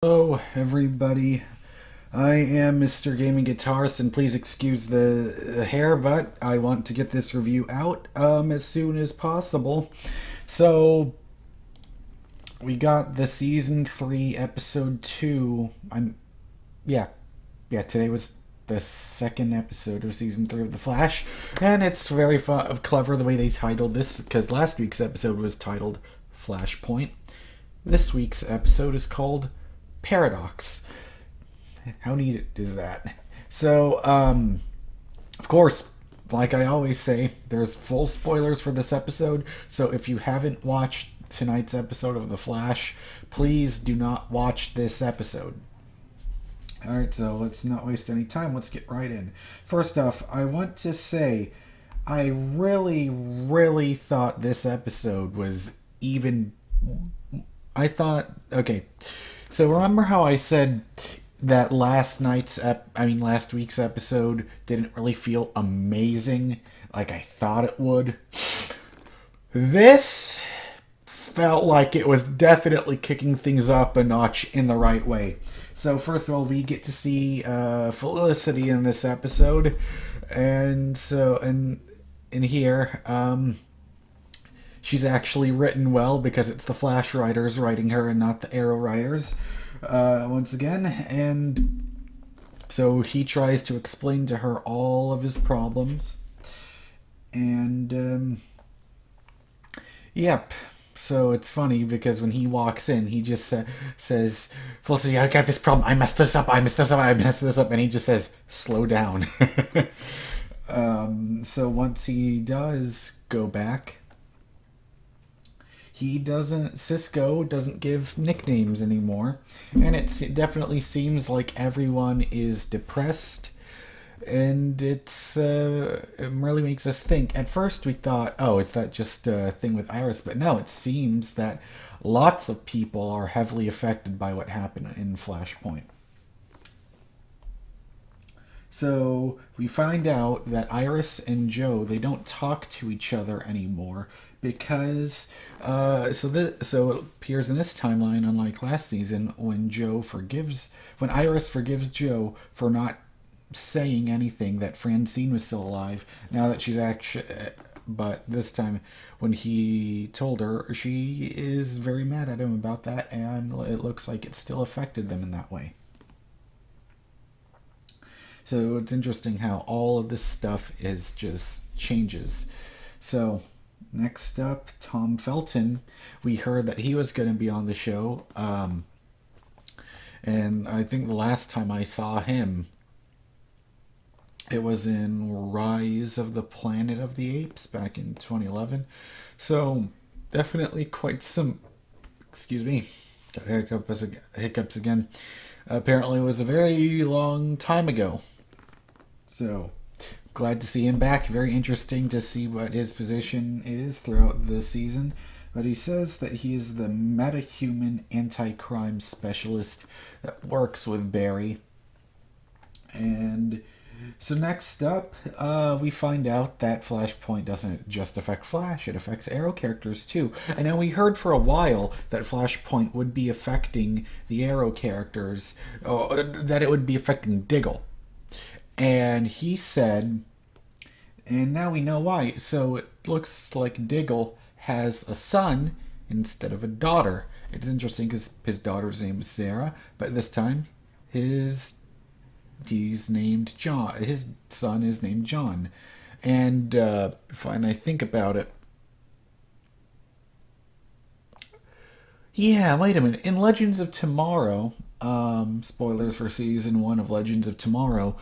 Hello, everybody. I am MrGamingGuitarist, and please excuse the hair, but I want to get this review out as soon as possible. So, we got the season 3, episode 2. Yeah, today was the second episode of season 3 of The Flash, and it's very clever the way they titled this, because last week's episode was titled Flashpoint. This week's episode is called Paradox. How neat is that? So, of course, like I always say, there's full spoilers for this episode. So if you haven't watched tonight's episode of The Flash, please do not watch this episode. Alright, so let's not waste any time. Let's get right in. First off, I want to say I really thought this episode was even... Okay, so remember how I said that last week's episode didn't really feel amazing like I thought it would? This felt like it was definitely kicking things up a notch in the right way. So first of all, we get to see Felicity in this episode, and in here, she's actually written well because it's the Flash writers writing her and not the Arrow writers. Once again, and so he tries to explain to her all of his problems, and yep. So it's funny because when he walks in, he just says, "Felicity, I got this problem. I messed this up. I messed this up," and he just says, "Slow down." So once he does go back, Cisco doesn't give nicknames anymore, and it definitely seems like everyone is depressed, and it really makes us think. At first we thought, oh, is that just a thing with Iris? But no, it seems that lots of people are heavily affected by what happened in Flashpoint. So we find out that Iris and Joe, they don't talk to each other anymore because so it appears in this timeline, unlike last season, when Iris forgives Joe for not saying anything that Francine was still alive. Now that she's actually, but this time when he told her, she is very mad at him about that, and it looks like it still affected them in that way. So it's interesting how all of this stuff is just changes. So next up, Tom Felton. We heard that he was going to be on the show. And I think the last time I saw him, it was in Rise of the Planet of the Apes back in 2011. So definitely quite some... Excuse me. Got hiccups again. Apparently it was a very long time ago. So, glad to see him back. Very interesting to see what his position is throughout the season. But he says that he is the metahuman anti-crime specialist that works with Barry. And so next up, we find out that Flashpoint doesn't just affect Flash, it affects Arrow characters too. And now we heard for a while that Flashpoint would be affecting the Arrow characters, that it would be affecting Diggle. And he said, and now we know why. So it looks like Diggle has a son instead of a daughter. It's interesting because his daughter's name is Sarah, but this time he's named John. His son is named John. And when I think about it, yeah, wait a minute. In Legends of Tomorrow, spoilers for season 1 of Legends of Tomorrow,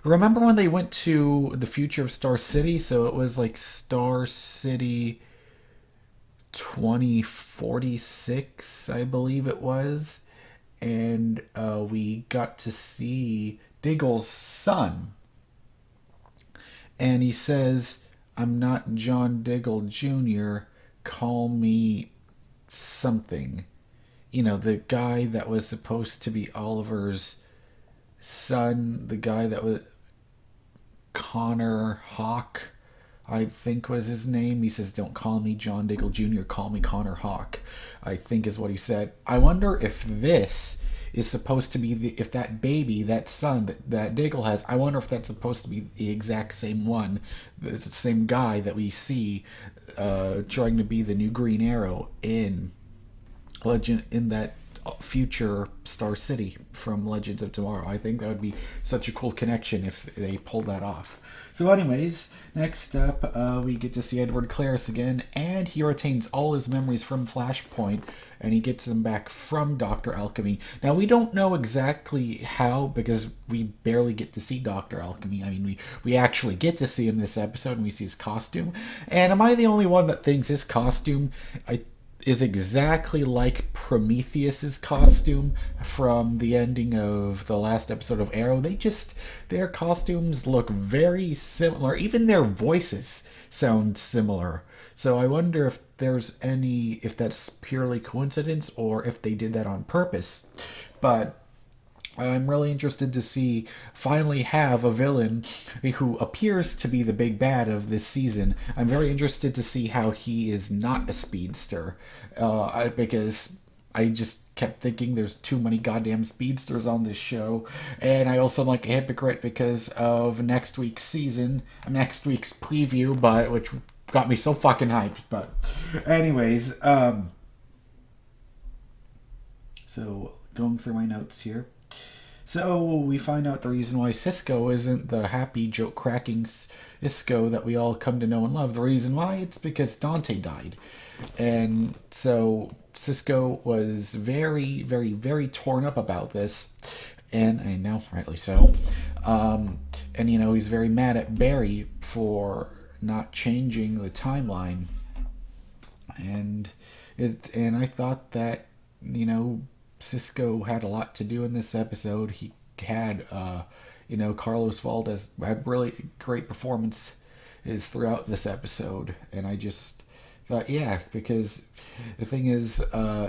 remember when they went to the future of Star City? So it was like Star City 2046, I believe it was. And we got to see Diggle's son. And he says, "I'm not John Diggle Jr., call me something." You know, the guy that was supposed to be Oliver's son, the guy that was Connor Hawk, I think was his name. He says, "Don't call me John Diggle Jr., call me Connor Hawk," I think is what he said. I wonder if this is supposed to be if that baby, that son that Diggle has, I wonder if that's supposed to be the exact same one, the same guy that we see trying to be the new Green Arrow in Legend, in that future Star City from Legends of Tomorrow. I think that would be such a cool connection if they pulled that off. So anyways, next up, we get to see Edward Claris again, and he retains all his memories from Flashpoint, and he gets them back from Dr. Alchemy. Now, we don't know exactly how, because we barely get to see Dr. Alchemy. I mean, we actually get to see him this episode, and we see his costume. And am I the only one that thinks his costume is exactly like Prometheus's costume from the ending of the last episode of Arrow? Their costumes look very similar. Even their voices sound similar. So I wonder if if that's purely coincidence or if they did that on purpose. But I'm really interested to finally have a villain who appears to be the big bad of this season. I'm very interested to see how he is not a speedster, because I just kept thinking there's too many goddamn speedsters on this show, and I also am like a hypocrite because of next week's preview, which got me so fucking hyped. But anyways, so going through my notes here. So we find out the reason why Cisco isn't the happy joke-cracking Cisco that we all come to know and love. The reason why, it's because Dante died. And so Cisco was very, very, very torn up about this. And I know, rightly so. And, he's very mad at Barry for not changing the timeline. And I thought that, Cisco had a lot to do in this episode. He had, Carlos Valdez had really great performances throughout this episode. And I just thought, yeah, because the thing is,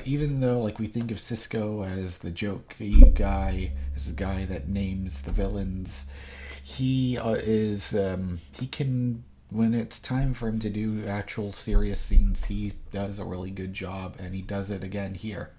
even though, we think of Cisco as the jokey guy, as the guy that names the villains, he can, when it's time for him to do actual serious scenes, he does a really good job, and he does it again here.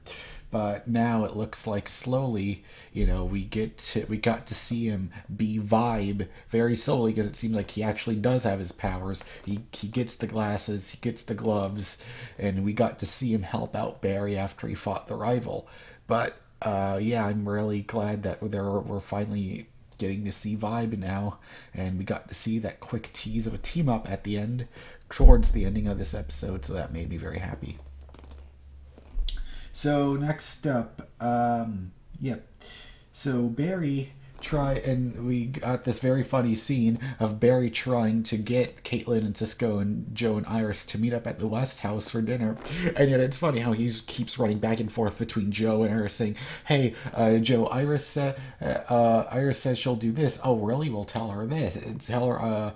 But now it looks like slowly, we got to see him be Vibe very slowly, because it seems like he actually does have his powers. He gets the glasses, he gets the gloves, and we got to see him help out Barry after he fought the rival. But I'm really glad that we're finally getting to see Vibe now, and we got to see that quick tease of a team up at the end, towards the ending of this episode, so that made me very happy. So next up, so Barry and we got this very funny scene of Barry trying to get Caitlin and Cisco and Joe and Iris to meet up at the West House for dinner. And yet it's funny how he keeps running back and forth between Joe and Iris, saying, hey, Joe, Iris says she'll do this. Oh, really? We'll tell her this. Tell her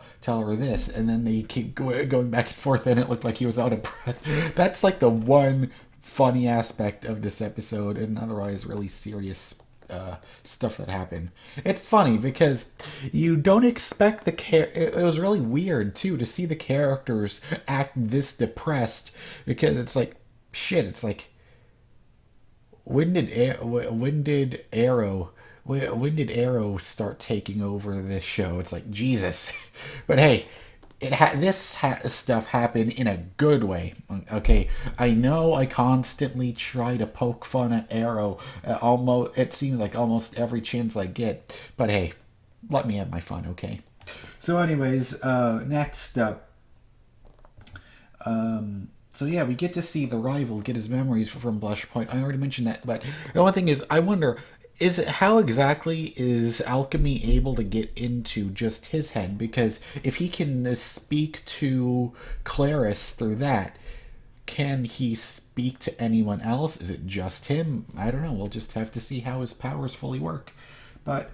this. And then they keep going back and forth, and it looked like he was out of breath. That's like the one funny aspect of this episode, and otherwise really serious stuff that happened. It's funny because you don't expect it was really weird too to see the characters act this depressed, because it's like shit. It's like when did Arrow start taking over this show? It's like Jesus. But hey, this stuff happened in a good way. Okay, I know I constantly try to poke fun at Arrow. It seems like almost every chance I get. But hey, let me have my fun, okay? So anyways, next up. So yeah, we get to see the rival get his memories from Flashpoint. I already mentioned that, but the one thing is, I wonder, how exactly is Alchemy able to get into just his head? Because if he can speak to Claris through that, can he speak to anyone else? Is it just him? I don't know. We'll just have to see how his powers fully work. But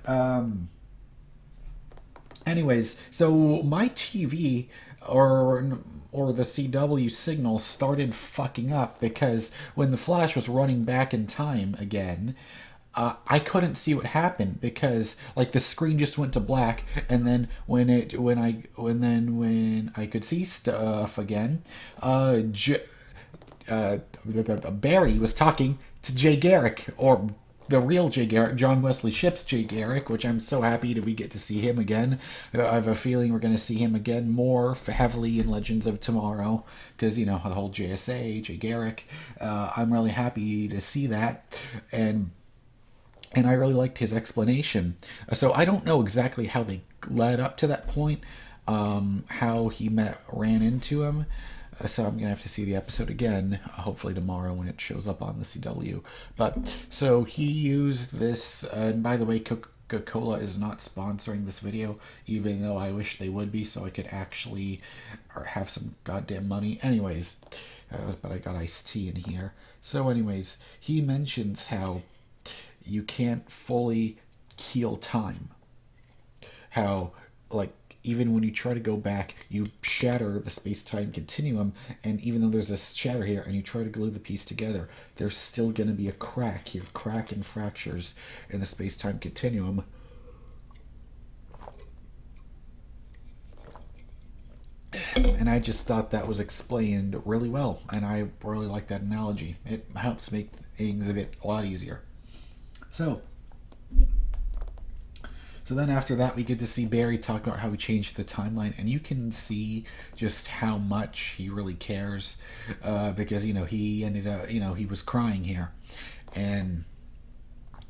anyways, so my TV or the CW signal started fucking up, because when the Flash was running back in time again, I couldn't see what happened, because the screen just went to black, and then when I could see stuff again, Barry was talking to Jay Garrick, or the real Jay Garrick, John Wesley Shipp's Jay Garrick, which I'm so happy that we get to see him again. I have a feeling we're going to see him again more heavily in Legends of Tomorrow, because, you know, the whole JSA, Jay Garrick. I'm really happy to see that, and I really liked his explanation. So I don't know exactly how they led up to that point, how he ran into him. So I'm going to have to see the episode again, hopefully tomorrow when it shows up on the CW. But so he used this, and by the way, Coca-Cola is not sponsoring this video, even though I wish they would be, so I could actually have some goddamn money. Anyways, but I got iced tea in here. So anyways, he mentions how you can't fully heal time. How, like, even when you try to go back, you shatter the space-time continuum, and even though there's a shatter here, and you try to glue the piece together, there's still going to be a crack here, crack and fractures in the space-time continuum. And I just thought that was explained really well, and I really like that analogy. It helps make things a bit a lot easier. So then after that, we get to see Barry talk about how he changed the timeline, and you can see just how much he really cares, because, you know, he ended up, you know, he was crying here, and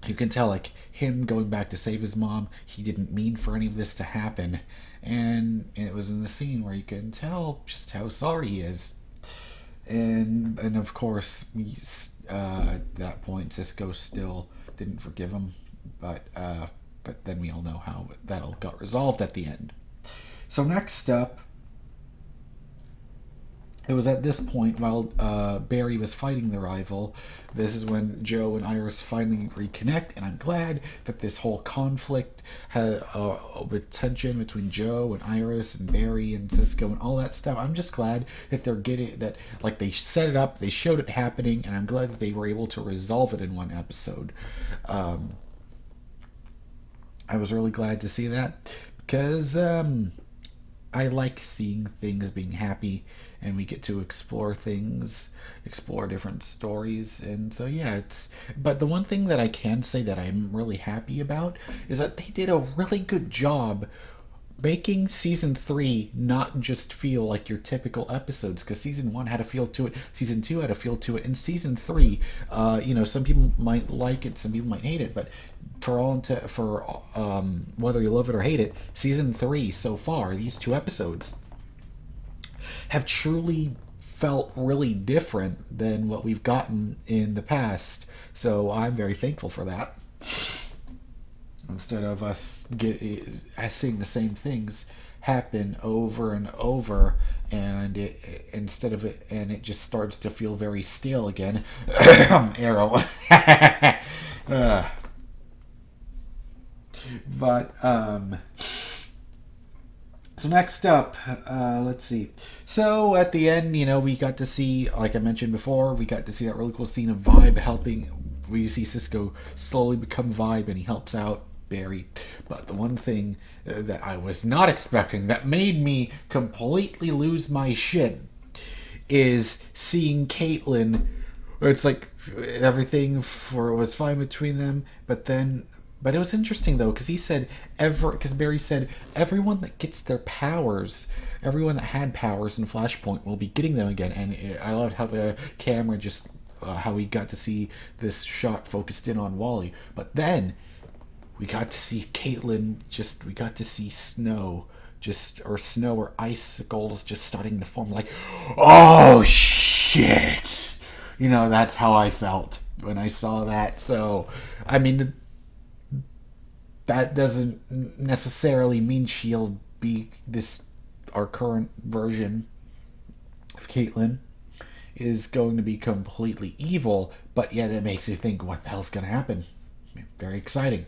you can tell, like, him going back to save his mom, he didn't mean for any of this to happen, and it was in the scene where you can tell just how sorry he is. And of course, at that point, Cisco still didn't forgive him, but then we all know how that all got resolved at the end. So next up, it was at this point, while Barry was fighting the rival, this is when Joe and Iris finally reconnect, and I'm glad that this whole conflict with tension between Joe and Iris and Barry and Cisco and all that stuff, I'm just glad that they're getting that, like, they set it up, they showed it happening, and I'm glad that they were able to resolve it in one episode. I was really glad to see that, because I like seeing things being happy, and we get to explore things, explore different stories, and so yeah, but the one thing that I can say that I'm really happy about is that they did a really good job making season 3 not just feel like your typical episodes, because season 1 had a feel to it, season 2 had a feel to it, and season 3, you know, some people might like it, some people might hate it, but whether you love it or hate it, season 3 so far, these 2 episodes have truly felt really different than what we've gotten in the past. So I'm very thankful for that. Instead of us seeing the same things happen over and over, and it just starts to feel very stale again. Arrow. So next up, let's see. So at the end, you know, we got to see, like I mentioned before, we got to see that really cool scene of Vibe helping. We see Cisco slowly become Vibe, and he helps out Barry. But the one thing that I was not expecting, that made me completely lose my shit, is seeing Caitlyn, where it's like everything was fine between them, but it was interesting though, because Barry said everyone that gets their powers, everyone that had powers in Flashpoint will be getting them again, and I loved how the camera just how we got to see this shot focused in on Wally, but then we got to see Caitlyn, we got to see snow or icicles just starting to form, like, oh shit, you know, that's how I felt when I saw that. So I mean, that doesn't necessarily mean she'll be our current version of Caitlyn is going to be completely evil, but yet it makes you think, what the hell's going to happen? Very exciting.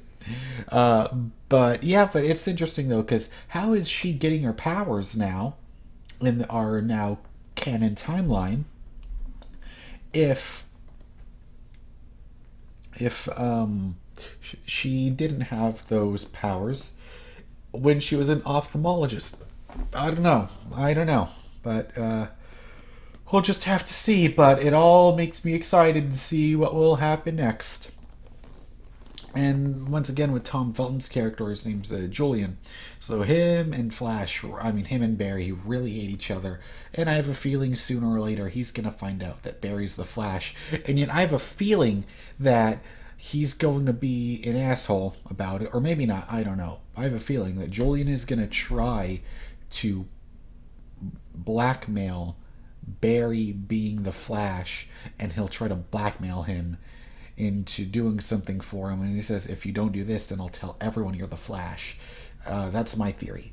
But it's interesting though, because how is she getting her powers now in our now canon timeline if she didn't have those powers when she was an ophthalmologist? I don't know, but we'll just have to see. But it all makes me excited to see what will happen next. And once again, with Tom Felton's character, his name's Julian. So him and Flash, I mean, him and Barry really hate each other. And I have a feeling sooner or later he's going to find out that Barry's the Flash. And yet I have a feeling that he's going to be an asshole about it. Or maybe not, I don't know. I have a feeling that Julian is going to try to blackmail Barry being the Flash, and he'll try to blackmail him into doing something for him. And he says, if you don't do this, then I'll tell everyone you're the Flash. That's my theory.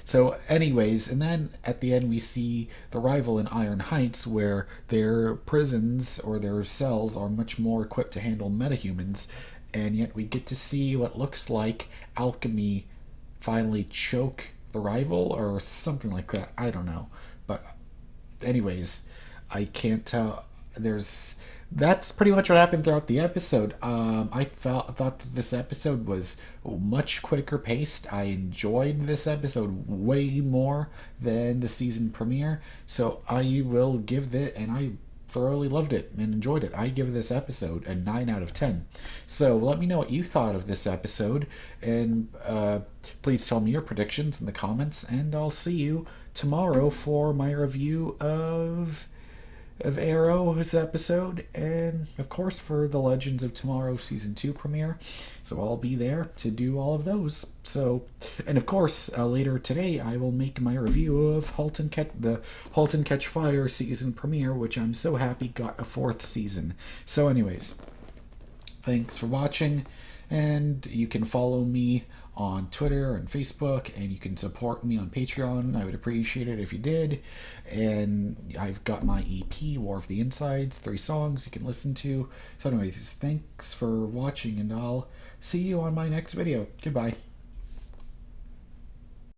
So, anyways, and then at the end we see the rival in Iron Heights, where their prisons or their cells are much more equipped to handle metahumans, and yet we get to see what looks like alchemy finally choke the rival or something like that. I don't know. But anyways, I can't tell. That's pretty much what happened throughout the episode. Thought that this episode was much quicker paced. I enjoyed this episode way more than the season premiere. So I will give it, and I thoroughly loved it and enjoyed it. I give this episode a 9 out of 10. So let me know what you thought of this episode, and please tell me your predictions in the comments, and I'll see you tomorrow for my review of Arrow's episode, and of course for the Legends of Tomorrow season 2 premiere. So I'll be there to do all of those. So, and of course later today I will make my review of the Halt and Catch Fire season premiere, which I'm so happy got a 4th season. So anyways, thanks for watching, and you can follow me on Twitter and Facebook, and you can support me on Patreon. I would appreciate it if you did. And I've got my EP, War of the Insides, 3 songs you can listen to. So anyways, thanks for watching, and I'll see you on my next video. Goodbye.